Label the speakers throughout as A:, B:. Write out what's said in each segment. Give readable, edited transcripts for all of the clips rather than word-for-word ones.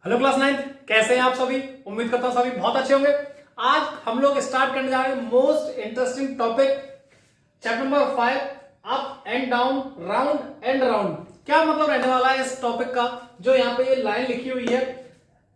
A: Hello class 9, कैसे हैं आप सभी। उम्मीद करता हूं सभी बहुत अच्छे होंगे। आज हम लोग स्टार्ट करने जा रहे हैं most interesting topic, chapter number 5, up and down, round and round. क्या मतलब रहने वाला है इस टॉपिक का। जो यहाँ पे ये लाइन लिखी हुई है,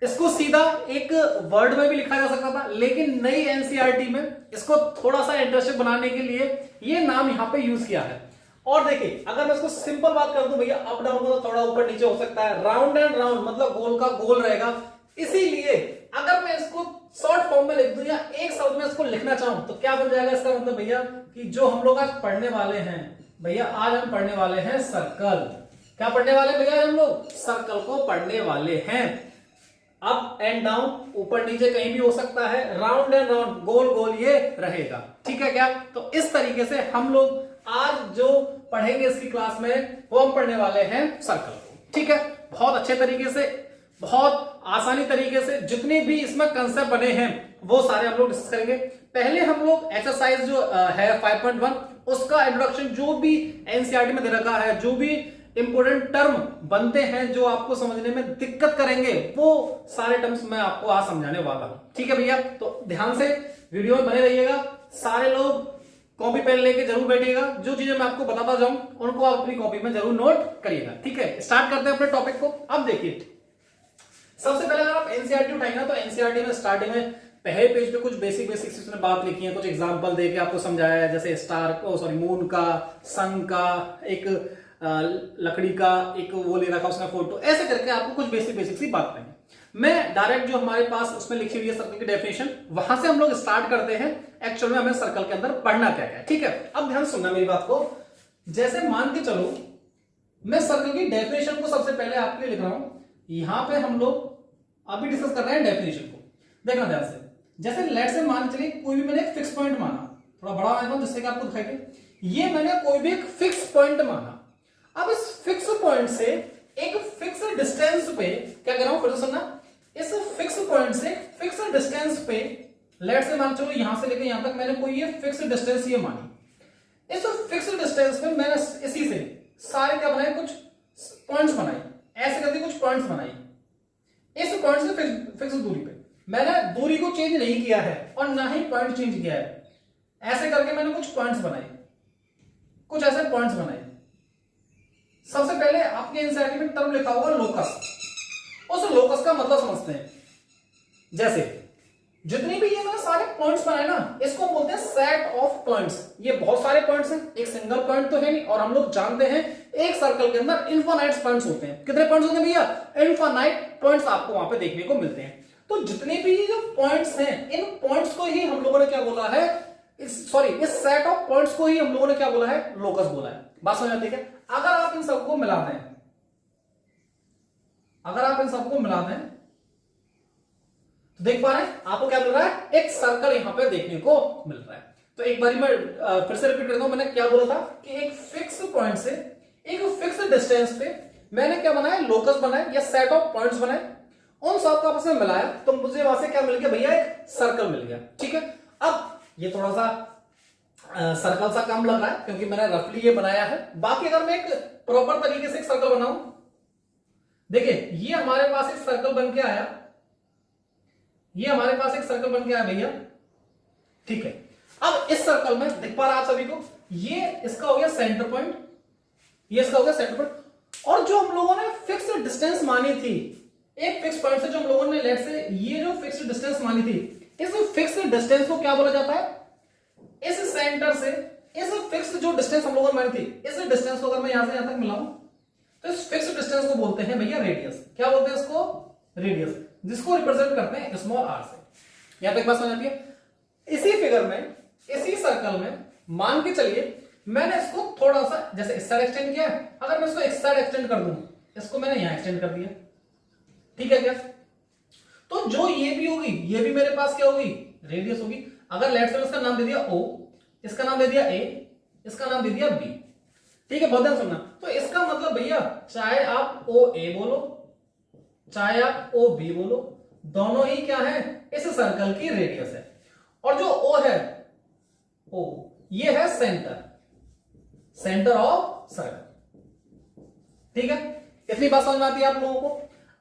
A: इसको सीधा एक वर्ड में भी लिखा जा सकता था, लेकिन नई एनसीईआरटी में इसको थोड़ा सा इंटरेस्टिंग बनाने के लिए ये नाम यहाँ पे यूज किया है। और देखिए, अगर मैं इसको सिंपल बात कर दूं भैया, अप डाउन तो थोड़ा ऊपर नीचे हो सकता है, राउंड एंड राउंड मतलब गोल का गोल रहेगा। इसीलिए अगर मैं इसको शॉर्ट फॉर्म में लिख दूं या एक शब्द में इसको लिखना चाहूं तो क्या बन जाएगा इसका मतलब भैया, कि जो हम लोग आज पढ़ने वाले हैं भैया, आज हम पढ़ने वाले हैं सर्कल। क्या पढ़ने वाले हैं भैया, हम लोग सर्कल को पढ़ने वाले हैं। अप एंड डाउन, ऊपर नीचे कहीं भी हो सकता है, राउंड एंड राउंड, गोल गोल ये रहेगा। ठीक है क्या। तो इस तरीके से हम लोग आज जो पढ़ेंगे इसकी क्लास में, वो हम पढ़ने वाले हैं सर्कल को। ठीक है, बहुत अच्छे तरीके से, बहुत आसानी तरीके से जितने भी इसमें कंसेप्ट बने हैं वो सारे हम लोग डिस्कस करेंगे। पहले हम लोग एक्सरसाइज जो है 5.1 उसका इंट्रोडक्शन, जो भी एनसीईआरटी में दे रखा है, जो भी इंपोर्टेंट टर्म बनते हैं जो आपको समझने में दिक्कत करेंगे, वो सारे टर्म्स मैं आपको आज समझाने वाला हूं। ठीक है भैया, तो ध्यान से वीडियो में बने रहिएगा। सारे लोग कॉपी पेन लेके जरूर बैठिएगा। जो चीजें मैं आपको बताता जाऊं उनको आप अपनी कॉपी में जरूर नोट करिएगा। ठीक है, स्टार्ट करते हैं अपने टॉपिक को। अब देखिए, सबसे पहले अगर आप एनसीईआरटी उठाएंगे तो एनसीईआरटी में स्टार्टिंग में पहले पेज पे कुछ बेसिक्स इसमें बात लिखी है, कुछ एग्जांपल देके आपको समझाया है, जैसे मून का, सन का, एक लकड़ी का एक वो ले रखा उसने फोटो, ऐसे करके आपको कुछ बेसिक सी बात करेंगे। मैं डायरेक्ट जो हमारे पास उसमें लिखी हुई है सर्कल की डेफिनेशन, वहां से हम लोग स्टार्ट करते हैं। एक्चुअल में हमें सर्कल के अंदर पढ़ना क्या है। ठीक है, अब ध्यान सुनना मेरी बात को। जैसे मान के चलो, मैं सर्कल की डेफिनेशन को सबसे पहले आपके लिए लिख रहा हूं। यहां पे हम लोग अभी डिस्कस कर रहे हैं डेफिनेशन को। देखना ध्यान से। जैसे लेट से मान चलिए कोई भी मैंने फिक्स पॉइंट माना, थोड़ा बड़ा मानता हूं जिससे कि आपको दिखाई दे, ये मैंने कोई भी एक फिक्स पॉइंट माना। अब इस फिक्स पॉइंट से एक फिक्स डिस्टेंस पे क्या कर रहा हूं, फिर से सुनना। इस फिक्स पॉइंट से फिक्स डिस्टेंस पे, लेट से मान चलो यहां से लेकर यहां तक मैंने कोई ये फिक्स डिस्टेंस ये मानी। इस फिक्स डिस्टेंस पे मैंने इसी से सारे क्या बनाए, कुछ पॉइंट्स बनाए, ऐसे करके कुछ पॉइंट्स बनाए। इस पॉइंट से फिक्स दूरी पे मैंने दूरी को चेंज नहीं किया है और ना ही पॉइंट चेंज किया है। ऐसे करके मैंने कुछ पॉइंट्स बनाए, कुछ ऐसे पॉइंट्स बनाए। सबसे पहले आपके एनसीईआरटी में टर्म लिखा होगा लोकस। उस लोकस का मतलब समझते हैं। जैसे जितनी भी ये मैंने सारे पॉइंट्स बनाए ना, इसको बोलते हैं सेट ऑफ पॉइंट्स। ये बहुत सारे पॉइंट्स हैं, एक सिंगल पॉइंट तो है नहीं। और हम लोग जानते हैं एक सर्कल के अंदर इनफाइनाइट पॉइंट्स होते हैं। कितने पॉइंट्स होते हैं भैया, इनफाइनाइट पॉइंट्स आपको वहां पे देखने को मिलते हैं। तो जितने भी जो पॉइंट्स हैं, इन पॉइंट्स को ही हम लोगों ने क्या बोला है, इस सेट ऑफ पॉइंट्स को ही हम लोगों ने क्या बोला है, लोकस बोला है। बात समझ आती है। अगर आप इन सबको मिला दें, अगर आप इन सबको मिला दें तो देख पा रहे हैं आपको क्या मिल रहा है, एक सर्कल यहां पे देखने को मिल रहा है। तो एक बार मैं फिर से रिपीट करता हूं। मैंने क्या बोला था कि एक फिक्स पॉइंट से एक फिक्स डिस्टेंस पे मैंने क्या बनाया, लोकस बनाए या सेट ऑफ पॉइंट्स बनाए। उन सबको आपस में मिलाया तो मुझे वहां से क्या मिल गया भैया, एक सर्कल मिल गया। ठीक है, अब ये थोड़ा सा सर्कल सा कम लग रहा है क्योंकि मैंने रफली ये बनाया है। बाकी अगर मैं एक प्रॉपर तरीके से एक सर्कल बनाऊं, देखिए ये हमारे पास एक सर्कल बन के आया, ये हमारे पास एक सर्कल बन के आया भैया। ठीक है, अब इस सर्कल में दिख पा रहा है आप सभी को, ये इसका हो गया सेंटर पॉइंट, ये इसका हो गया सेंटर पॉइंट। और जो हम लोगों ने फिक्स डिस्टेंस मानी थी, एक फिक्स पॉइंट से जो हम लोगों ने लेट से ये जो फिक्स डिस्टेंस मानी थी, इस फिक्स डिस्टेंस को क्या बोला जाता है, इस सेंटर से इस फिक्स जो डिस्टेंस हम लोगों ने मानी थी, इस डिस्टेंस को अगर मैं यहां से यहां तक मिलाऊं तो इस फिक्स डिस्टेंस को बोलते हैं भैया रेडियस। क्या बोलते हैं इसको, रेडियस, जिसको रिप्रेजेंट करते हैं स्मॉल आर से। यहां तक बात समझ आती है। इसी फिगर में, इसी सर्कल में मान के चलिए मैंने इसको थोड़ा सा जैसे इस साइड एक्सटेंड किया है। अगर मैं इसको इस साइड एक्सटेंड कर दूं, इसको मैंने यहां एक्सटेंड कर दिया। ठीक है क्या, तो जो ये भी होगी, ये भी मेरे पास क्या होगी, रेडियस होगी। अगर लेफ्ट साइड इसका नाम दे दिया O, इसका नाम दे दिया A, इसका नाम दे दिया B। ठीक है, बहुत ध्यान सुनना। तो इसका मतलब भैया, चाहे आप OA बोलो, चाहे आप OB बोलो, दोनों ही क्या है, इस सर्कल की रेडियस है। और जो O है, O ये है सेंटर ऑफ सर्कल। ठीक है, इतनी बात समझ में आती है आप लोगों को।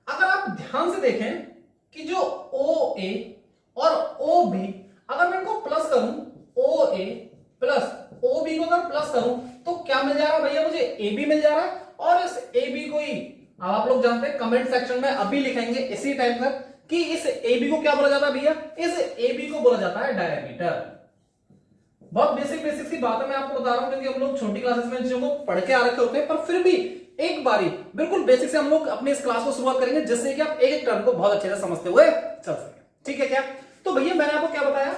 A: अगर आप ध्यान से देखें कि जो ओ ए और ओ बी, अगर मैं इनको प्लस करूं, ओ ए प्लस ओ बी को अगर प्लस करूं तो क्या मिल जा रहा है भैया, मुझे ए बी मिल जा रहा है। और इस ए बी को ही अब आप लोग जानते हैं, कमेंट सेक्शन में अभी लिखेंगे इसी टाइम तक कि इस ए बी को क्या बोला जाता है भैया, इस ए बी को बोला जाता है डायमीटर। बहुत बेसिक सी बात है, मैं आपको बता रहा हूं क्योंकि हम लोग छोटी क्लासेस में चीजों को पढ़ के आ रखे होते हैं, पर फिर भी एक बारी बिल्कुल बेसिक से हम लोग अपने इस क्लास को शुरुआत करेंगे, जिससे कि आप एक एक टर्म को बहुत अच्छे से समझते हुए चल सके। ठीक है क्या? तो भैया मैंने आपको क्या बताया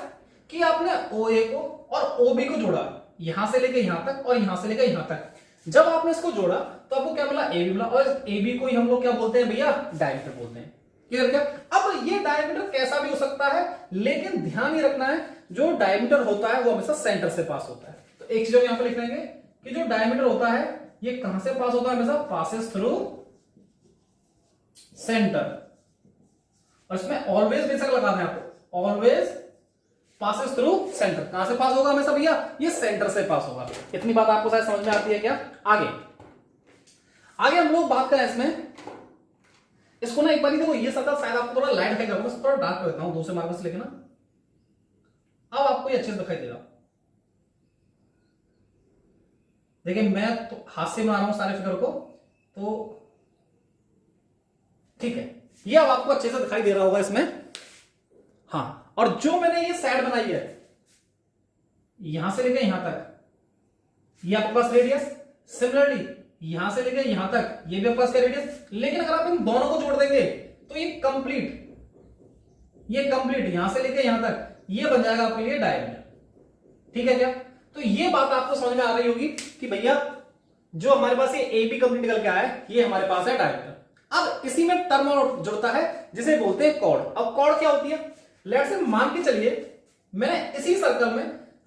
A: कि आपने ओ ए को और ओ बी को जोड़ा, यहां से लेके यहां तक और यहां से लेके यहां तक। जब आपने इसको जोड़ा तो आपको क्या मिला, ए बी मिला, और ए बी को ही हम लोग क्या बोलते हैं भैया, डायमीटर बोलते हैं। क्लियर क्या? अब ये डायमीटर कैसा भी हो सकता है, लेकिन ध्यान ये रखना है जो डायमीटर होता है वो हमेशा सेंटर से पास होता है। तो एक चीज हम यहां पर लिख लेंगे कि जो डायमीटर होता है ये कहां से पास होता है, हमेशा पासेस थ्रू सेंटर। और इसमें ऑलवेज बेशक लगाना है आपको, ऑलवेज पासेस थ्रू सेंटर। कहां से पास होगा हमेशा भैया, ये सेंटर से पास होगा। इतनी बात आपको शायद समझ में आती है क्या? आगे हम लोग बात करें इसमें, इसको ना एक बार देखो, ये सर्कल शायद आपको थोड़ा लाइट दिखाई देगा, थोड़ा डार्क कर देता हूं दूसरे मार्कर से लेके ना, अब आपको ये अच्छे से दिखाई देगा। देखिए मैं तो हाथ से बना रहा हूं सारे फिगर को, तो ठीक है, ये अब आपको अच्छे से दिखाई दे रहा होगा इसमें। हाँ, और जो मैंने ये साइड बनाई है यहां से लेकर यहां तक, ये आपके पास रेडियस, सिमिलरली यहां से लेकर यहां तक ये भी आपके पास का रेडियस। लेकिन अगर आप इन दोनों को जोड़ देंगे तो ये कंप्लीट यहां से लेकर यहां तक ये बन जाएगा आपके लिए डायमीटर। ठीक है क्या? तो ये बात आपको समझ में आ रही होगी कि भैया जो हमारे पास ये ए बी कंप्लीट निकल के आया है ये हमारे पास है डायमीटर। अब इसी में टर्म और जुड़ता है जिसे बोलते हैं कॉर्ड। अब कॉर्ड क्या होती है, लेट्स से मान के चलिए मैंने इसी सर्कल में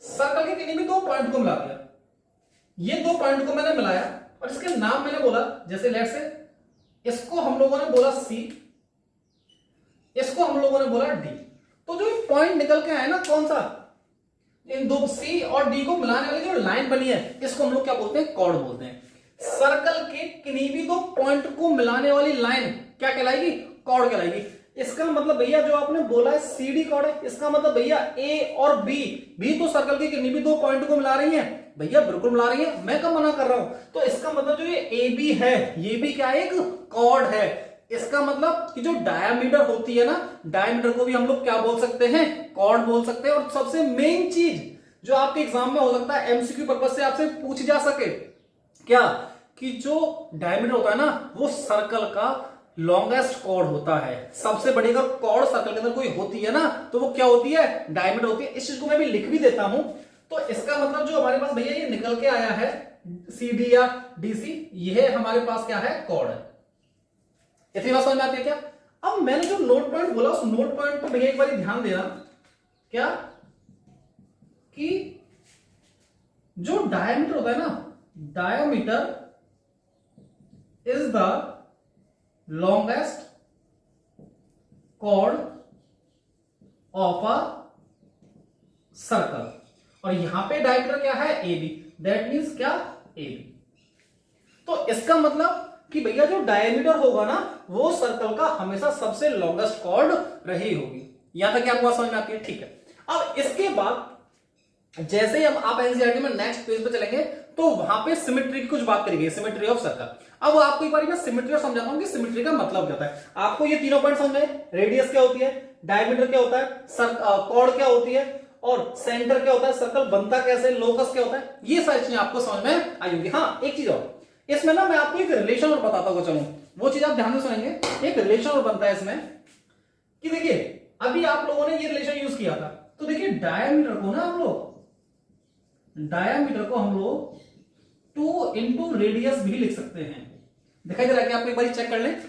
A: सर्कल के किन्हीं भी दो पॉइंट को मिला दिया, ये दो पॉइंट को मैंने मिलाया और इसके नाम मैंने बोला, जैसे लेट्स से इसको हम लोगों ने बोला सी, इसको हम लोगों ने बोला डी। तो जो पॉइंट निकल के आया ना, कौन सा, इन दो सी और डी को मिलाने वाली जो लाइन बनी है इसको हम लोग क्या बोलते हैं, कॉर्ड बोलते हैं। सर्कल के किन्हीं भी दो पॉइंट को मिलाने वाली लाइन क्या कहलाएगी, कॉर्ड कहलाएगी। इसका मतलब भैया जो आपने बोला है सी डी कॉर्ड है, इसका मतलब भैया ए और बी भी तो सर्कल के किन्हीं भी दो पॉइंट को मिला रही हैं। भैया बिल्कुल मिला रही है, मैं कब मना कर रहा हूं। तो इसका मतलब जो ये ए बी है ये भी क्या है, एक कॉर्ड है। इसका मतलब कि जो डायमीटर होती है ना, डायमीटर को भी हम लोग क्या बोल सकते हैं, कॉर्ड बोल सकते हैं। और सबसे मेन चीज जो आपके एग्जाम में हो सकता है एमसीक्यू पर्पस से आपसे पूछी जा सके, क्या कि जो डायमीटर होता है ना वो सर्कल का लॉन्गेस्ट कॉर्ड होता है। सबसे बड़ी अगर कॉर्ड सर्कल के अंदर कोई होती है ना तो वो क्या होती है, डायमीटर होती है। इस चीज को मैं भी लिख भी देता हूं। तो इसका मतलब जो हमारे पास भैया ये निकल के आया है सी डी या डीसी, यह हमारे पास क्या है, कॉर्ड है। इतनी बात समझ में आती है क्या? अब मैंने जो नोट पॉइंट बोला उस नोट पॉइंट पर भैया एक बार ध्यान देना, क्या कि जो डायमीटर होता है ना, diameter is the longest chord of a circle. और यहां पे डायमीटर क्या है, ए बी, दैट मीन्स क्या, ए बी। तो इसका मतलब कि भैया जो डायमीटर होगा ना वो सर्कल का हमेशा सबसे लॉन्गेस्ट कॉर्ड रही होगी। यहां तक आपको बात समझ में आती है? ठीक है। अब इसके बाद जैसे ही अब आप एनसीईआरटी में नेक्स्ट पेज पे चलेंगे तो वहां पे सिमेट्री की कुछ बात करेंगे, सिमेट्री ऑफ सर्कल। अब आपको एक बार मैं सिमेट्री और समझाता हूं कि सिमेट्री का मतलब क्या होता है। आपको ये तीनों पॉइंट समझ में, रेडियस क्या होती है, डायमीटर क्या होता है, कॉर्ड क्या होती है और सेंटर क्या होता है, सर्कल बनता कैसे, लोकस क्या होता है, ये सारी चीजें आपको समझ में आई होंगी। हाँ, एक चीज और इसमें ना मैं आपको एक रिलेशन और बताता हूँ, चलो वो चीज आप ध्यान से सुनेंगे। एक रिलेशन और बनता है इसमें कि देखिए अभी आप लोगों ने ये रिलेशन यूज किया था, तो देखिए डायमीटर को ना हम लोग 2 इंटू रेडियस भी लिख सकते हैं। दिखाई दे रहा है कि आपको एक बार चेक कर लें।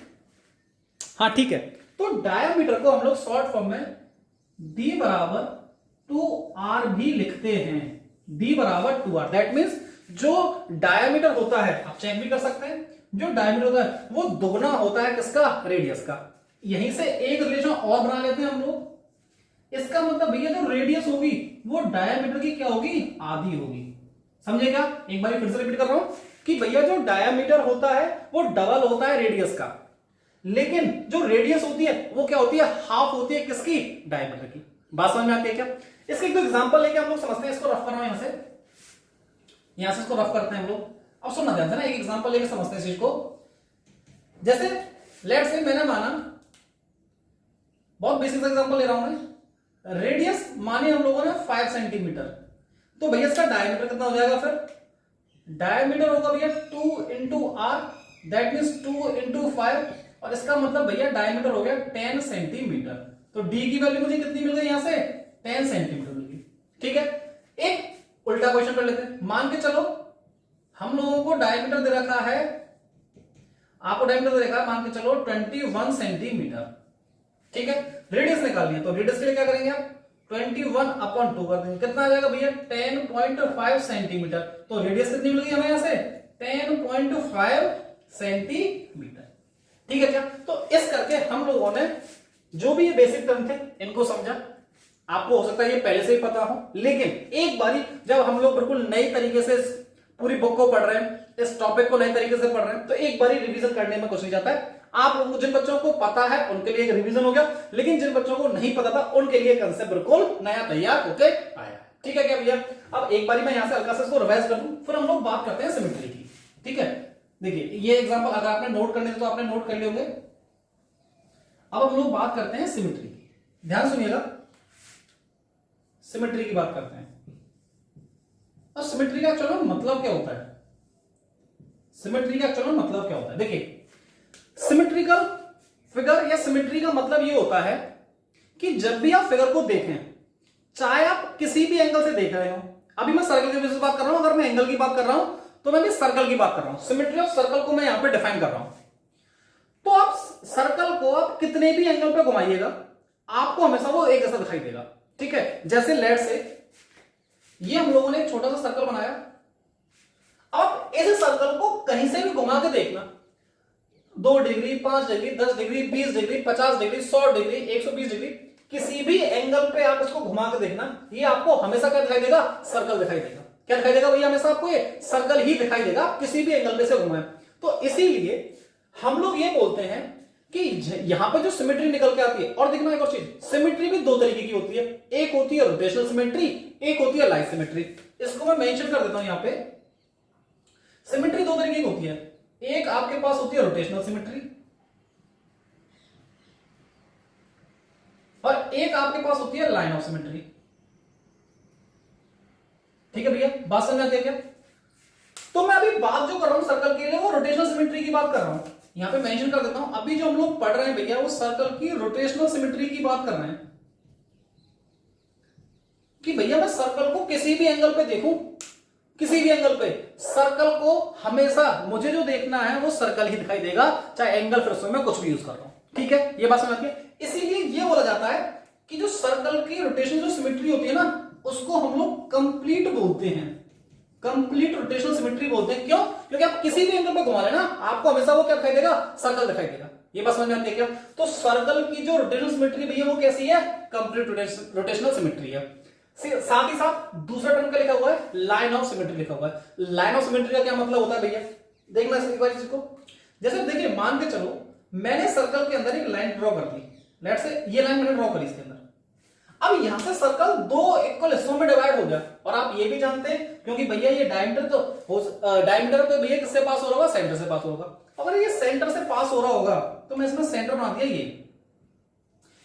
A: हाँ ठीक है, तो डायमीटर को हम लोग शॉर्ट फॉर्म में d बराबर 2r भी लिखते हैं, d बराबर 2r। दैट मीन्स जो डायमीटर होता है, आप चेक भी कर सकते हैं, जो डायमीटर होता है वो दोगुना होता है किसका, रेडियस का। यहीं से एक रिलेशन और बना लेते हैं हम लोग। इसका मतलब भैया जो रेडियस होगी वो डायमीटर की क्या होगी, आधी होगी। समझे क्या? एक बार फिर से रिपीट कर रहा हूं कि भैया जो डायमीटर होता है वो डबल होता है रेडियस का। लेकिन जो रेडियस होती है वो क्या होती है, हाफ होती है किसकी, डायमीटर की। बात समझ में आती है क्या? इसके एक एग्जांपल लेके हम लोग समझते हैं, इसको रफ करना यहां से इसको रफ करते हैं हम लोग। अब सुनना ध्यान से ना, एक एग्जांपल लेके समझते हैं इस चीज को। जैसे लेट्स से मैंने माना, बहुत बेसिक एग्जांपल ले रहा हूं मैं, रेडियस माने हम लोगों ने 5 सेंटीमीटर, तो भैया इसका डायमीटर कितना हो जाएगा, फिर डायमीटर होगा भैया 2 into R, that means 2 into 5, और इसका मतलब भैया डायमीटर हो गया 10 सेंटीमीटर। तो डी की वैल्यू मुझे कितनी मिल गई यहां से, 10 सेंटीमीटर मिल गई। ठीक है, एक उल्टा क्वेश्चन कर लेते हैं। मान के चलो हम लोगों को डायमीटर दे रखा है, आपको डायमीटर दे रखा है मान के चलो 21 सेंटीमीटर। ठीक है, रेडियस निकालनी है, तो रेडियस के लिए क्या करेंगे आप, 21/2 कर देंगे, कितना आ जाएगा भैया 10.5 सेंटीमीटर। तो रेडियस कितनी मिल गई हमें यहां से, 10.5 सेंटीमीटर। ठीक है क्या? तो इस करके हम लोगों ने जो भी ये बेसिक टर्म थे इनको समझा। आपको हो सकता है ये पहले से ही पता हो, लेकिन एक बारी जब हम लोग बिल्कुल नई तरीके से पूरी बुक को पढ़ रहे हैं, इस टॉपिक को नए तरीके से पढ़ रहे हैं, तो एक बारी रिवीजन करने में कुछ नहीं जाता है। आप लोगों, जिन बच्चों को पता है उनके लिए एक रिवीजन हो गया, लेकिन जिन बच्चों को नहीं पता था उनके लिए कंसेप्ट बिल्कुल नया तैयार होके आया। ठीक है क्या भैया? अब एक बारी मैं यहां से हल्का सा इसको रिवाइज कर दूं, फिर हम लोग बात करते हैं सिमेट्री की। ठीक है, देखिए ये एग्जांपल अगर आपने नोट करने थे तो आपने नोट कर लिए होंगे। अब हम लोग बात करते हैं सिमेट्री की, ध्यान सुनिएगा, सिमेट्री की बात करते हैं। और सिमेट्री का चलो मतलब क्या होता है, सिमेट्री का चलो मतलब क्या होता है, देखिए सिमेट्रिकल फिगर या सिमेट्री का मतलब ये होता है कि जब भी आप फिगर को देखें, चाहे आप किसी भी एंगल से देख रहे हो, अभी मैं सर्कल की वजह से बात कर रहा हूं, अगर मैं एंगल की बात कर रहा हूं तो मैं भी सर्कल की बात कर रहा हूं, सिमेट्री ऑफ सर्कल को मैं यहां पे डिफाइन कर रहा हूं। तो आप सर्कल को आप कितने भी एंगल पे घुमाइएगा, आपको हमेशा वो एक जैसा दिखाई देगा। ठीक है, जैसे लेट से ये हम लोगों ने एक छोटा सा सर्कल बनाया, अब इस सर्कल को कहीं से भी घुमा के देखना, 2 degree, 5 degree, 10 degree, 20 degree, 50 degree, 100 degree, 120 degree, किसी भी एंगल पे आप इसको घुमा के देखना, ये आपको हमेशा क्या दिखाई देगा, सर्कल दिखाई देगा। क्या दिखाई देगा भैया? हमेशा आपको ये सर्कल ही दिखाई देगा, किसी भी एंगल पे से घुमाए। तो इसीलिए हम लोग ये बोलते हैं कि यहां पे जो सिमेट्री निकल के आती है, और देखना एक और चीज, सिमेट्री भी 2 तरीके की होती है, एक होती है रोटेशनल सिमेट्री, एक होती है लाइन सिमेट्री। इसको मैं मेंशन कर देता हूं यहां पे, सिमेट्री 2 तरीके की होती है, एक आपके पास होती है रोटेशनल सिमेट्री, और एक आपके पास होती है लाइन ऑफ सिमेट्री। ठीक है भैया, बात समझ आती है क्या? तो मैं अभी बात जो कर रहा हूं सर्कल के लिए, वो रोटेशनल सिमेट्री की बात कर रहा हूं, यहां पे मेंशन कर देता हूं। अभी जो हम लोग पढ़ रहे हैं भैया, वो सर्कल की रोटेशनल सिमेट्री की बात कर रहे हैं, कि भैया मैं सर्कल को किसी भी एंगल पे देखूं, किसी भी एंगल पे सर्कल को हमेशा मुझे जो देखना है वो सर्कल ही दिखाई देगा, चाहे एंगल फिर मैं कुछ भी यूज कर रहा हूं। ठीक है, ये बात समझ आती है। इसीलिए ये बोला जाता है कि जो सर्कल की रोटेशनल जो सिमेट्री होती है ना, उसको हम लोग कंप्लीट बोलते हैं, कंप्लीट रोटेशनल सिमेट्री बोलते हैं। क्यों? क्योंकि आप किसी भी एंगल पे घुमा लेना, आपको हमेशा वो क्या दिखाई देगा, सर्कल दिखाई देगा। ये बात समझ में आती है क्या? तो सर्कल की जो रोटेशनल सिमेट्री भैया वो कैसी है, कंप्लीट रोटेशनल सिमेट्री है। साथ ही साथ दूसरा टर्म का लिखा हुआ है लाइन ऑफ सिमेट्री लिखा हुआ है। लाइन ऑफ सिमेट्री का क्या मतलब होता है भैया, देखना एक बार इसको। जैसे देखिए मान के चलो मैंने सर्कल के अंदर एक लाइन ड्रॉ कर दी, लेट से ये लाइन मैंने ड्रॉ करी इसके अंदर, अब यहां से सर्कल 2 इक्वल हिस्सों में डिवाइड हो गया। और आप ये भी जानते हैं, क्योंकि भैया ये डायमीटर डायमीटर तो भैया किससे पास हो रहा होगा, सेंटर से पास होगा। अगर ये सेंटर से पास हो रहा होगा तो मैं इसमें सेंटर बना दिया,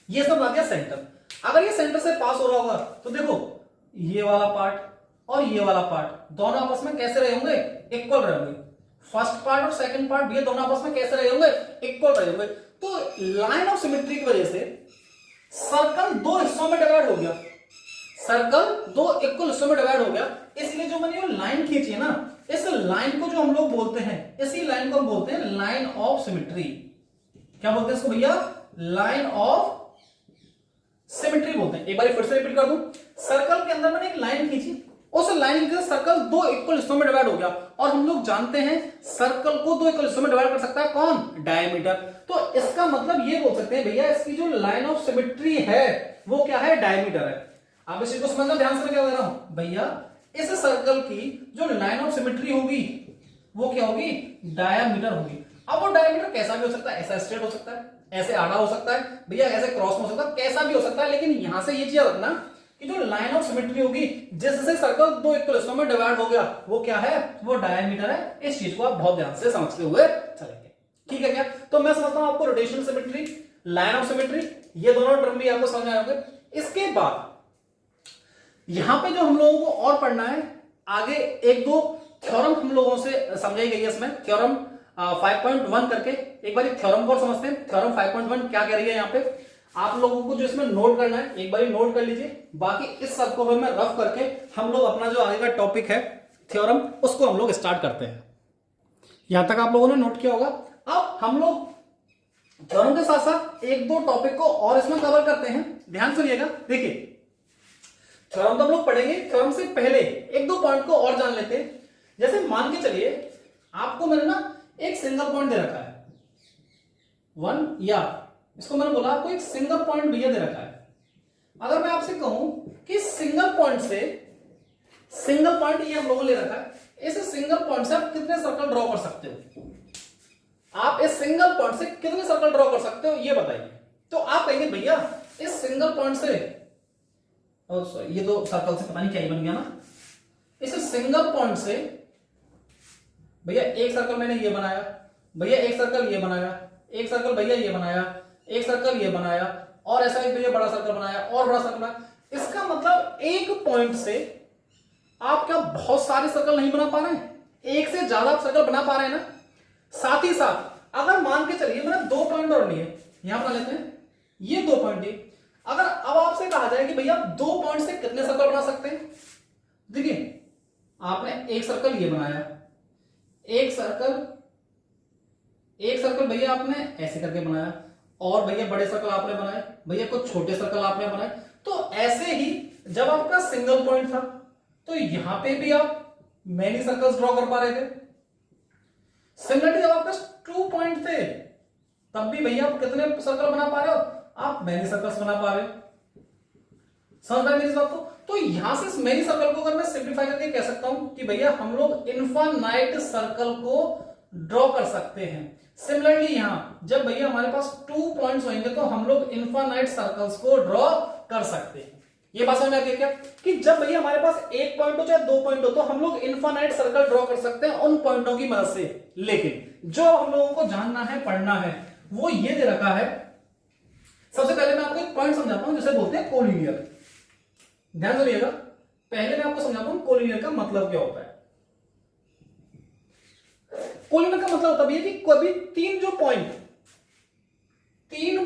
A: ये सब बना दिया सेंटर। अगर ये सेंटर से पास हो रहा होगा तो देखो ये वाला पार्ट और ये वाला पार्ट दोनों आपस में कैसे रहे होंगे, इक्वल रहे होंगे। फर्स्ट पार्ट और सेकंड पार्ट भी दोनों आपस में कैसे रहे होंगे, इक्वल रहे होंगे। तो लाइन ऑफ सिमेट्री की वजह से सर्कल 2 हिस्सों में डिवाइड हो गया, सर्कल 2 इक्वल हिस्सों में डिवाइड हो गया। इसलिए जो मैंने ये लाइन खींची है ना, इस लाइन को जो हम लोग बोलते हैं, इसी लाइन को हम बोलते हैं लाइन ऑफ सिमेट्री। क्या बोलते हैं इसको भैया, लाइन ऑफ सिमेट्री बोलते हैं। एक बार फिर से रिपीट कर दूं, सर्कल के अंदर मैंने एक लाइन खींची, उस लाइन के सर्कल 2 इक्वल हिस्सों में डिवाइड हो गया। और हम लोग जानते हैं सर्कल को 2 इक्वल हिस्सों में डिवाइड कर सकता है कौन, डायमीटर। तो इसका मतलब ये बोल सकते हैं भैया इसकी जो लाइन ऑफ सिमेट्री है वो क्या है, डायमीटर है। आप इस चीज को समझना ध्यान से, क्या कह रहा हूं भैया, इस सर्कल की जो लाइन ऑफ सिमेट्री होगी वो क्या होगी, डायमीटर होगी। अब वो डायमीटर कैसा भी हो सकता है, ऐसा स्ट्रेट हो सकता है, ऐसे आड़ा हो सकता है भैया, ऐसे क्रॉस में हो सकता है, कैसा भी हो सकता है। लेकिन यहां से ये चीज रखना कि जो लाइन ऑफ सिमेट्री होगी, जिससे सर्कल दो इक्वल हिस्सों में डिवाइड हो गया, वो क्या है, वो डायमीटर है। इस चीज को आप बहुत ध्यान से समझते हुए चलेंगे, ठीक है क्या। तो मैं समझता हूं आपको rotational symmetry, line of symmetry, ये दोनों टर्म भी आपको समझ आए होंगे। इसके बाद यहां पे जो हम लोगों को और पढ़ना है, आगे एक दो थ्योरम हम लोगों से समझाई गई है इसमें, थ्योरम 5.1 करके। एक बार थ्योरम को समझते हैं, थ्योरम 5.1 क्या कह रही है यहाँ पे। आप लोगों को जो इसमें नोट करना है, एक बार नोट कर लीजिए, बाकी इस सब को मैं रफ करके हम लोग अपना जो आगे का टॉपिक है थ्योरम, उसको हम लोग स्टार्ट करते हैं। यहां तक आप लोगों ने नोट किया होगा। अब हम लोग थ्योरम के साथ साथ एक दो टॉपिक को और इसमें कवर करते हैं, ध्यान सुनिएगा। देखिए थ्योरम तो हम लोग पढ़ेंगे, थ्योरम से पहले एक दो पॉइंट को और जान लेते हैं। जैसे मान के चलिए आपको मैंने ना एक सिंगल पॉइंट दे रखा है, वन, या इसको मैंने बोला आपको एक सिंगल पॉइंट भैया दे रखा है। अगर मैं आपसे कहूं कि सिंगल पॉइंट से, सिंगल पॉइंट ये हम लोगों ने ले रखा है, इस सिंगल पॉइंट से आप कितने सर्कल ड्रॉ कर सकते हो, आप इस सिंगल पॉइंट से कितने सर्कल ड्रॉ कर सकते हो ये बताइए। तो आप कहेंगे भैया इस सिंगल पॉइंट से, ये तो सर्कल से पता नहीं क्या ही बन गया ना, इस सिंगल पॉइंट से भैया एक सर्कल मैंने ये बनाया, भैया एक सर्कल ये बनाया, एक सर्कल भैया ये बनाया, एक सर्कल ये बनाया, और ऐसा एक भैया बड़ा सर्कल बनाया और बड़ा सर्कल बनाया। इसका मतलब एक पॉइंट से आप क्या बहुत सारे सर्कल नहीं बना पा रहे हैं, एक से ज्यादा आप सर्कल बना पा रहे हैं ना। साथ ही साथ अगर मान के चलिए मैंने दो पॉइंट और लिए, यहां बना लेते हैं, ये दो पॉइंट लिए। अगर अब आपसे कहा जाए कि भैया दो पॉइंट से कितने सर्कल बना सकते हैं, देखिए आपने एक सर्कल ये बनाया, एक सर्कल भैया आपने ऐसे करके बनाया, और भैया बड़े सर्कल आपने बनाए, भैया कुछ छोटे सर्कल आपने बनाए। तो ऐसे ही जब आपका सिंगल पॉइंट था तो यहां पे भी आप मैनी सर्कल्स ड्रॉ कर पा रहे थे। सिमिलरली जब आपके पास 2 पॉइंट थे तब भी भैया आप कितने सर्कल बना पा रहे हो, आप मैनी सर्कल्स बना पा रहे हो। समझ में मेरी बात को। तो यहां से इस मैनी सर्कल को अगर मैं सिंप्लीफाई करके कह सकता हूं कि भैया हम लोग इनफाइनाइट सर्कल को ड्रॉ कर सकते हैं। सिमिलरली यहां जब भैया हमारे पास 2 पॉइंट्स होंगे तो हम लोग इनफाइनाइट सर्कल्स को ड्रॉ कर सकते हैं। ये बात समझ में आती है क्या, कि जब भैया हमारे पास एक पॉइंट हो चाहे दो पॉइंट हो तो हम लोग इनफाइनाइट सर्कल ड्रॉ कर सकते हैं उन पॉइंटों की मदद से। लेकिन जो हम लोगों को जानना है, पढ़ना है, वो ये दे रखा है। सबसे पहले मैं आपको एक पॉइंट समझाता हूं जिसे बोलते हैं कोलिनियर। ध्यान सुनिएगा, पहले मैं आपको समझाता हूं कोलिनियर का मतलब क्या होता है। कोलिनियर का मतलब होता है कि कभी तीन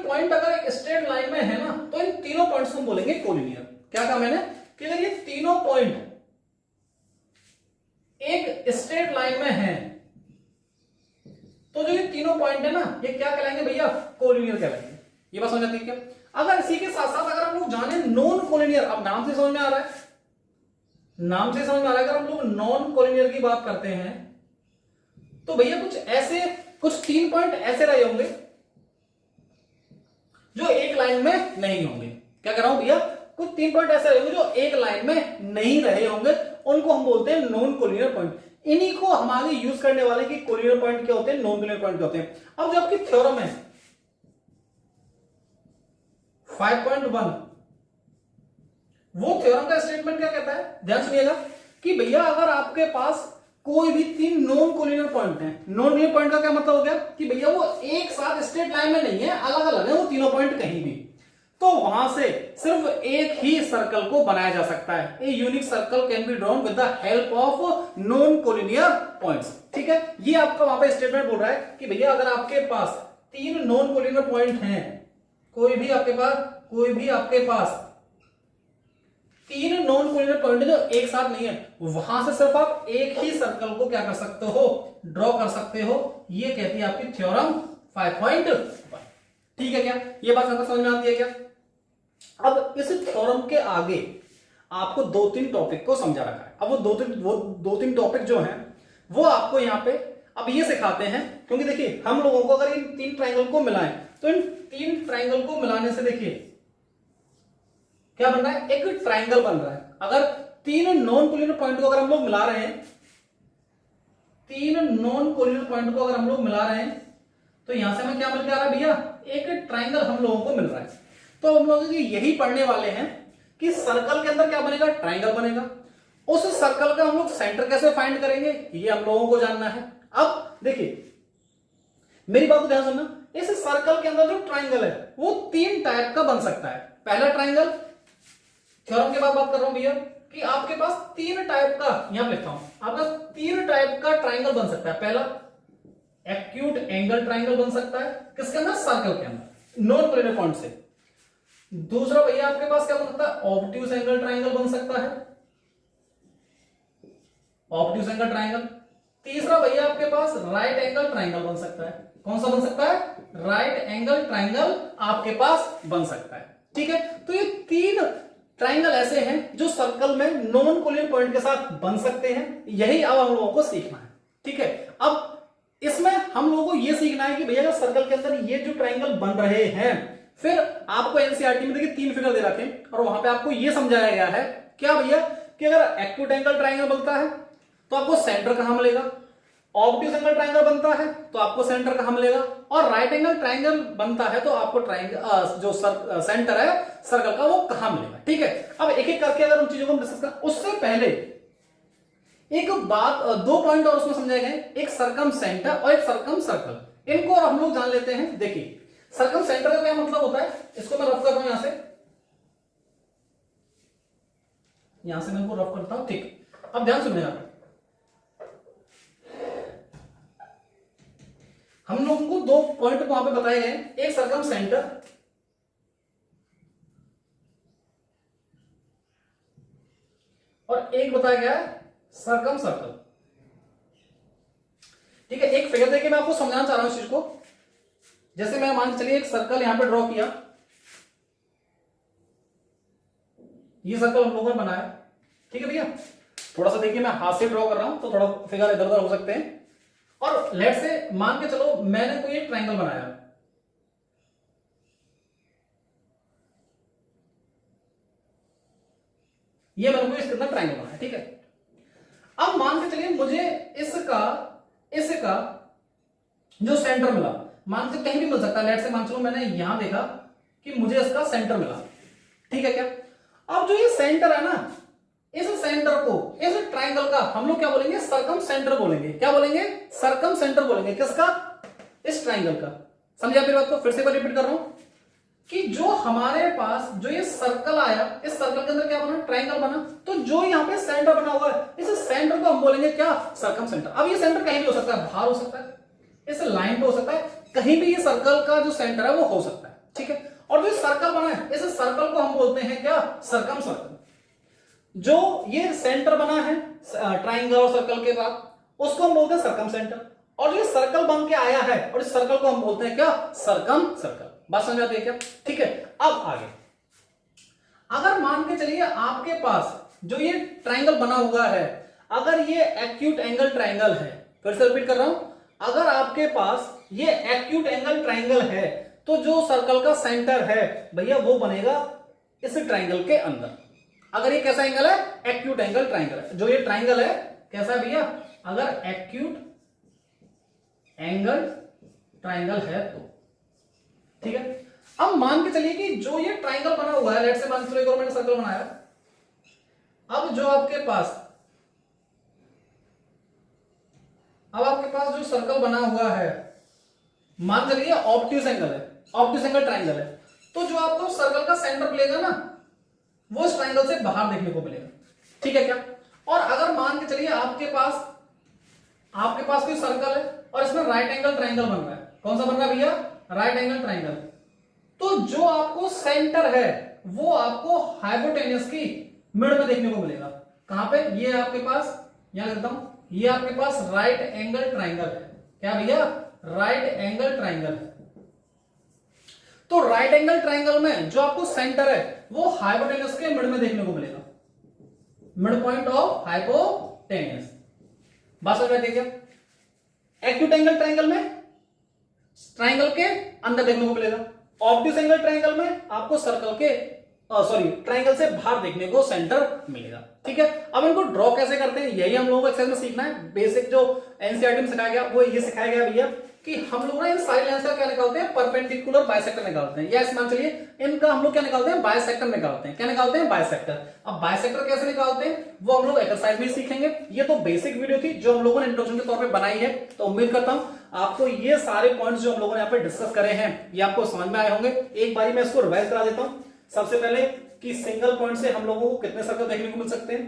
A: पॉइंट अगर एक स्ट्रेट लाइन में है ना तो इन तीनों पॉइंट्स को हम बोलेंगे कोलिनियर। क्या कहा मैंने कि अगर ये तीनों पॉइंट एक स्ट्रेट लाइन में है तो जो ये तीनों पॉइंट है ना ये क्या कहलाएंगे भैया, कोलिनियर कहलाएंगे। ये बात समझ आती है क्या। अगर इसी के साथ साथ अगर हम लोग जाने नॉन कोलिनियर, अब नाम से समझ में आ रहा है, नाम से समझ में आ रहा है, अगर हम लोग नॉन कोलिनियर की बात करते हैं तो भैया कुछ 3 पॉइंट ऐसे रहे होंगे जो एक लाइन में नहीं होंगे। क्या कर रहा हूं भैया, कुछ 3 पॉइंट ऐसे रहे होंगे जो एक लाइन में नहीं रहे होंगे, उनको हम बोलते हैं नॉन कोलिनियर पॉइंट। इन्हीं को हम आगे यूज करने वाले कि कोलिनियर पॉइंट क्या होते हैं, नॉन कोलिनियर पॉइंट क्या होते हैं। अब जो आपकी थ्योरम है 5.1, वो थ्योरम का स्टेटमेंट क्या कहता है, ध्यान सुनिएगा, कि भैया अगर आपके पास कोई भी 3 नॉन कोलिनियर पॉइंट हैं, नॉन कोलिनियर पॉइंट का क्या मतलब हो गया कि भैया वो एक साथ स्ट्रेट लाइन में नहीं है, अलग अलग है वो तीनों पॉइंट कहीं भी, तो वहां से सिर्फ एक ही सर्कल को बनाया जा सकता है। A unique circle can be drawn with the help of non collinear points. ठीक है, ये आपका वहां पे स्टेटमेंट बोल रहा है कि भैया अगर आपके पास 3 नॉन कोलिनियर पॉइंट हैं, कोई भी आपके पास 3 नॉन कोलिनियर पॉइंट जो एक साथ नहीं है, वहां से सिर्फ आप एक ही सर्कल को क्या कर सकते हो, ड्रॉ कर सकते हो। ये कहती है आपकी थ्योरम 5.1। ठीक है क्या, ये बात समझ में आती है क्या। अब इस थ्योरम के आगे आपको 2-3 टॉपिक को समझा रखा है। अब वो दो तीन टॉपिक जो हैं वो आपको यहां पे अब ये सिखाते हैं, क्योंकि देखिए हम लोगों को अगर इन 3 ट्राइंगल को मिलाएं तो इन 3 ट्राइंगल को मिलाने से देखिए क्या बन रहा है, एक ट्राइंगल बन रहा है। अगर 3 नॉन कोलिनियर पॉइंट को अगर हम लोग मिला रहे हैं, 3 नॉन कोलिनियर पॉइंट को अगर हम लोग मिला रहे हैं तो यहां से हमें क्या मिल के आ रहा है भैया, एक ट्राइंगल हम लोगों को मिल रहा है। तो हम लोग यही पढ़ने वाले हैं कि सर्कल के अंदर क्या बनेगा, ट्राइंगल बनेगा। उस सर्कल का हम लोग सेंटर कैसे फाइंड करेंगे, ये हम लोगों को जानना है। अब देखिए मेरी बात को ध्यान सुनना, इस सर्कल के अंदर जो ट्राइंगल है वो 3 टाइप का बन सकता है। पहला ट्राइंगल, थ्योरम के बाद बात कर रहा हूं भैया, कि आपके पास 3 टाइप का, यहां पे लिखता हूं, आपका 3 टाइप का ट्राइंगल बन सकता है। पहला एक्यूट एंगल ट्राइंगल बन सकता है, किसके अंदर, सर्कल के अंदर, नॉन कोलिनियर पॉइंट से। दूसरा भैया आपके पास क्या बन सकता है, ऑब्ट्यूज एंगल ट्राइंगल बन सकता है, ऑब्ट्यूज एंगल ट्राइंगल। तीसरा भैया आपके पास राइट एंगल ट्राइंगल बन सकता है। कौन सा बन सकता है, राइट एंगल ट्राइंगल आपके पास बन सकता है। ठीक है, तो ये 3 ट्राइंगल ऐसे हैं जो सर्कल में नॉन कोलिनियर पॉइंट के साथ बन सकते हैं। यही अब हम लोगों को सीखना है। ठीक है, अब इसमें हम लोगों को यह सीखना है कि भैया सर्कल के अंदर ये जो ट्राइंगल बन रहे हैं, फिर आपको एनसीईआरटी में देखिए 3 फिगर दे रखे हैं और वहां पे आपको यह समझाया गया है क्या भैया, कि अगर एक्यूट एंगल ट्राइंगल बनता है तो आपको सेंटर कहां मिलेगा, ऑब्ट्यूज एंगल ट्राइंगल बनता है तो आपको सेंटर कहां मिलेगा, और राइट एंगल ट्राइंगल बनता है तो आपको ट्राइंगल जो सेंटर है सर्कल का वो कहां मिलेगा। ठीक है, अब एक एक करके अगर उन चीजों को डिस्कस करें, उससे पहले एक बात, 2 पॉइंट और उसमें समझाए गए, एक सरकम सेंटर और एक सरकम सर्कल। इनको और हम लोग जान लेते हैं। देखिए सरकम सेंटर का क्या मतलब होता है, इसको मैं रफ कर रहा हूं, यहां से मैं इनको रफ करता हूं। ठीक, अब ध्यान सुनिएगा, हम लोगों को 2 पॉइंट वहां पे बताए गए, एक सरकम सेंटर और एक बताया गया है सरकम सर्कल। ठीक है, एक फिगर देके मैं आपको समझाना चाह रहा हूं इस चीज को। जैसे मैं मान चलिए एक सर्कल यहां पे ड्रॉ किया, ये सर्कल हम लोगों ने बनाया। ठीक है भैया, थोड़ा सा देखिए मैं हाथ से ड्रॉ कर रहा हूं तो थोड़ा फिगर इधर उधर हो सकते हैं। और लेट से मान के चलो मैंने कोई एक ट्राइंगल बनाया, ये मैंने कोई इसके अंदर ट्राइंगल बनाया। ठीक है, अब मान के चलिए मुझे इसका जो सेंटर मिला, मान के कहीं भी मिल सकता है, लेट से मान चलो मैंने यहां देखा कि मुझे इसका सेंटर मिला। ठीक है क्या, अब जो ये सेंटर है ना, इस सेंटर को, इस ट्राइंगल का हम लोग क्या बोलेंगे, सरकम सेंटर बोलेंगे। क्या बोलेंगे, सरकम सेंटर बोलेंगे। किसका, इस ट्राइंगल का। समझे आपकी बात को, फिर से मैं रिपीट कर रहा हूं कि जो हमारे पास जो ये सर्कल आया, इस सर्कल के अंदर क्या बना, ट्राइंगल बना, तो जो यहाँ पे सेंटर बना हुआ है, इस सेंटर को हम बोलेंगे क्या, सरकम सेंटर। अब ये सेंटर कहीं भी हो सकता है, बाहर हो सकता है, इस लाइन पे हो सकता है, कहीं भी ये सर्कल का जो सेंटर है वो हो सकता है। ठीक है, और जो सर्कल बना है, इस सर्कल को हम बोलते हैं क्या, सरकम सर्कल। जो ये सेंटर बना है ट्राइंगल और सर्कल के बाद, उसको हम बोलते हैं सरकम सेंटर। और ये सर्कल बन के आया है और इस सर्कल को हम बोलते हैं क्या, सरकम सर्कल। बात समझ आती है क्या। ठीक है, अब आगे अगर मान के चलिए आपके पास जो ये ट्राइंगल बना हुआ है, अगर ये एक्यूट एंगल ट्राइंगल है, फिर से रिपीट कर रहा हूं, अगर आपके पास ये एक्यूट एंगल ट्राइंगल है तो जो सर्कल का सेंटर है भैया वो बनेगा इस ट्राइंगल के अंदर। अगर ये कैसा एंगल है, एक्यूट एंगल ट्राइंगल है। जो ये ट्राइंगल है कैसा है भैया, अगर एक्यूट एंगल ट्राइंगल है तो। ठीक है, अब मान के चलिए कि जो ये ट्राइंगल बना हुआ है, लेट से मान चलिए मैंने सर्कल बनाया, अब जो आपके पास जो सर्कल बना हुआ है, मान चलिए ऑब्ट्यूज एंगल है, ऑब्ट्यूज एंगल ट्राइंगल है, तो जो आपको सर्कल का सेंटर मिलेगा ना, वो इस ट्राइंगल से बाहर देखने को मिलेगा। ठीक है क्या, और अगर मान के चलिए आपके पास कोई सर्कल है और इसमें राइट एंगल ट्राइंगल बन रहा है, कौन सा बन रहा है भैया, राइट एंगल ट्राइंगल, तो जो आपको सेंटर है वो आपको हाइपोटेन्यूज की मिड में देखने को मिलेगा। कहां पे, ये आपके पास, यहां लिखता हूं, ये आपके पास राइट एंगल ट्राइंगल है। क्या भैया, राइट एंगल ट्राइंगल है। तो राइट एंगल ट्राइंगल में जो आपको सेंटर है वो हाइपोटेन्यूज के मिड में देखने को मिलेगा, मिड पॉइंट ऑफ हाइपोटेन्यूज। बात समझ में क्या, एक्यूट एंगल ट्राइंगल में ट्राइंगल के अंदर देखने को मिलेगा, ऑब्ट्यूज एंगल ट्राइंगल में आपको सर्कल के ट्राइंगल से बाहर देखने को सेंटर मिलेगा। ठीक है, अब इनको ड्रॉ कैसे करते हैं यही हम लोगों को एक्सरसाइज में सीखना है। बेसिक जो एनसीईआरटी में सिखाया गया वो ये सिखाया गया भैया कि हम लोग ना इन सारी लाइंस का क्या निकालते हैं, परपेंडिकुलर बाइसेक्टर निकालते हैं, या मान चलिए इनका हम लोग क्या निकालते हैं, बाइसेक्टर निकालते हैं। क्या निकालते हैं, बाइसेक्टर। अब बाइसेक्टर कैसे निकालते हैं वो हम लोग एक्सरसाइज में सीखेंगे। ये तो बेसिक वीडियो थी जो हम लोगों ने इंट्रोडक्शन के तौर पे बनाई है, तो उम्मीद करता हूं आपको ये सारे पॉइंट्स जो हम लोगों ने यहाँ पे डिस्कस करे हैं ये आपको समझ में आए होंगे। एक बारी मैं इसको रिवाइज करा देता हूं। सबसे पहले कि सिंगल पॉइंट से हम लोगों को कितने सर्कल देखने को मिल सकते हैं,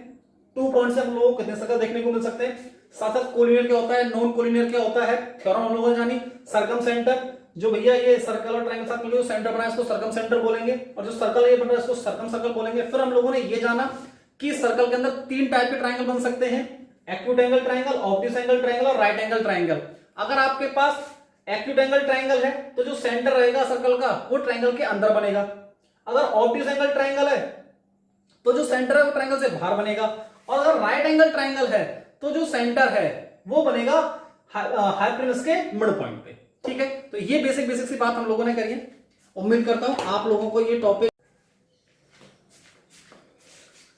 A: 2 पॉइंट से हम लोगों को कितने सर्कल देखने को मिल सकते हैं, साथ साथ कोलिनियर क्या होता है, नॉन कोलिनियर क्या होता है, थ्योरम हम लोगों ने जानी, सरकम सेंटर, जो भैया ये सर्कल और ट्रायंगल साथ मिलकर सेंटर बना है इसको सरकम सेंटर बोलेंगे, और जो सर्कल ये बन रहा है इसको सर्कम सर्कल बोलेंगे। फिर हम लोगों ने ये जाना कि सर्कल के अंदर 3 टाइप के ट्रायंगल बन सकते हैं, acute angle triangle, obtuse angle triangle और राइट एंगल ट्रायंगल। अगर आपके पास एक्यूट एंगल ट्रायंगल है तो जो सेंटर रहेगा सर्कल का वो ट्रायंगल के अंदर बनेगा। अगर ऑब्ट्यूस एंगल ट्रायंगल है तो जो सेंटर है वो ट्रायंगल से बाहर बनेगा, और अगर राइट एंगल ट्रायंगल है तो जो सेंटर है वो बनेगा हाइपोटेन्यूज के मिड पॉइंट पे। ठीक है, तो ये बेसिक सी बात हम लोगों ने करी है। उम्मीद करता हूं आप लोगों को ये टॉपिक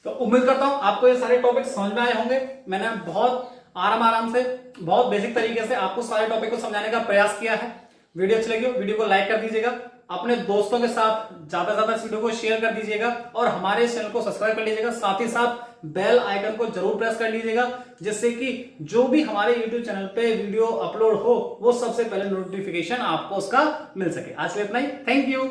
A: आपको ये सारे टॉपिक समझ में आए होंगे। मैंने बहुत आराम से बहुत बेसिक तरीके से आपको सारे टॉपिक को समझाने का प्रयास किया है। वीडियो अच्छी लगी हो वीडियो को लाइक कर दीजिएगा, अपने दोस्तों के साथ ज्यादा से ज्यादा इस वीडियो को शेयर कर दीजिएगा, और हमारे चैनल को सब्सक्राइब कर लीजिएगा। साथ ही साथ बेल आइकन को जरूर प्रेस कर लीजिएगा, जिससे कि जो भी हमारे YouTube चैनल पे वीडियो अपलोड हो वो सबसे पहले नोटिफिकेशन आपको उसका मिल सके। आज के लिए इतना ही, थैंक यू।